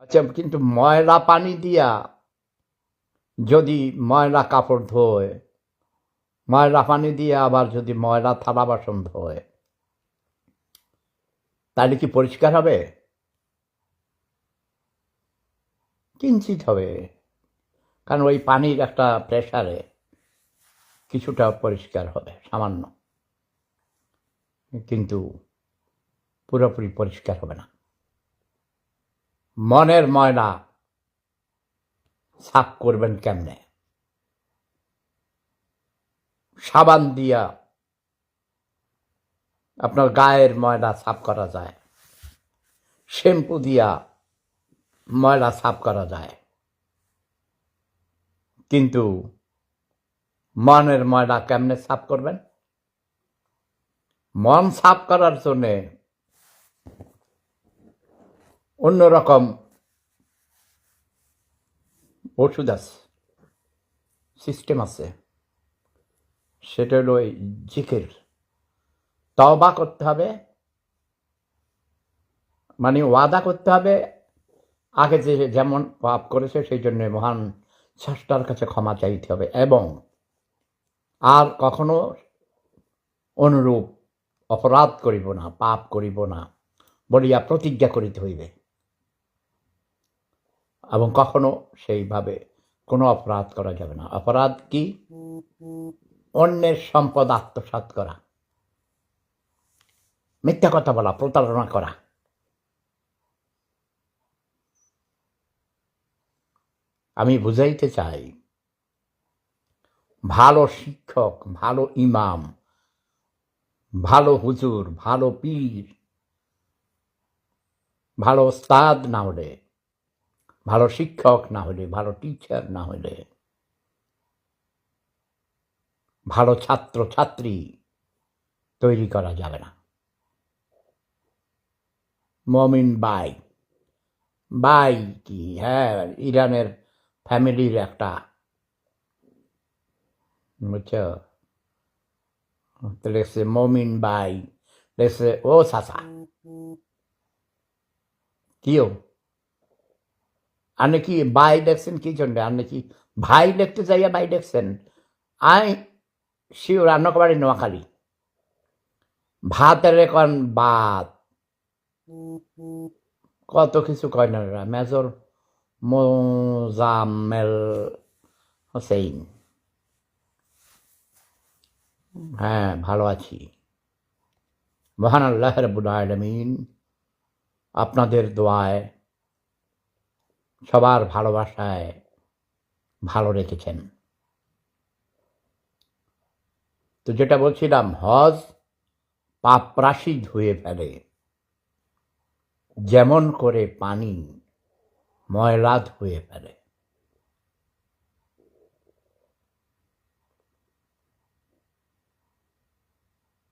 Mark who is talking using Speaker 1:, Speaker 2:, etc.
Speaker 1: আচ্ছা, কিন্তু ময়লা পানি দিয়া যদি ময়লা কাপড় ধোয়, ময়লা পানি দিয়ে আবার যদি ময়লা থালা বাসন ধোয়, তাহলে কি পরিষ্কার হবে? কিঞ্চিত হবে, কারণ ওই পানির একটা প্রেসারে কিছুটা পরিষ্কার হবে, সামান্য, কিন্তু পুরোপুরি পরিষ্কার হবে না। মনের ময়লা সাফ করবেন কেমনে? সাবান দিয়া আপনার গায়ের ময়লা সাফ করা যায়, শ্যাম্পু দিয়া ময়লা সাফ করা যায়, কিন্তু মনের ময়লা কেমনে সাফ করবেন? মন সাফ করার জন্যে অন্যরকম ওষুধ আছে, সিস্টেম আছে। সেটা হলো ওই জিকির। তওবা করতে হবে, মানে ওয়াদা করতে হবে আগে যে যেমন পাপ করেছে সেই জন্য মহান স্রষ্টার কাছে ক্ষমা চাইতে হবে, এবং আর কখনো অনুরূপ অপরাধ করিব না, পাপ করিব না বলিয়া প্রতিজ্ঞা করিতে হইবে, এবং কখনো সেইভাবে কোনো অপরাধ করা যাবে না। অপরাধ কি? অন্যের সম্পদ আত্মসাৎ করা, মিথ্যা কথা বলা, প্রতারণা করা। আমি বুঝাইতে চাই, ভালো শিক্ষক, ভালো ইমাম, ভালো হুজুর, ভালো পীর, ভালো ওস্তাদ না হলে, ভালো শিক্ষক না হলে, ভালো টিচার না হলে, ভালো ছাত্র ছাত্রী তৈরি করা যাবে না। মমিন বাই, বাই কি? হ্যাঁ, ইরানের ফ্যামিলির একটা, বুঝছো, লেখছে মমিন বাই, লেখছে ও চাচা, কিও আপনি কি বাই দেখছেন? কি জন্য আপনি কি ভাই দেখতে যাইয়া বাই দেখছেন? আই শিও রান্না বাড়ি নোয়াখালী, ভাতের এখন ভাত, কত কিছু কয় না মেজর মোজাম্মেল হোসেন। হ্যাঁ, ভালো আছি। মহান আল্লাহ রাব্বুল আলামিন আপনাদের দোয়ায়, সবার ভালোবাসায় ভালো রেখেছেন। তো যেটা বলছিলাম, হজ পাপ রাশি ধুয়ে ফেলে, যেমন করে পানি ময়লা ধুয়ে ফেলে।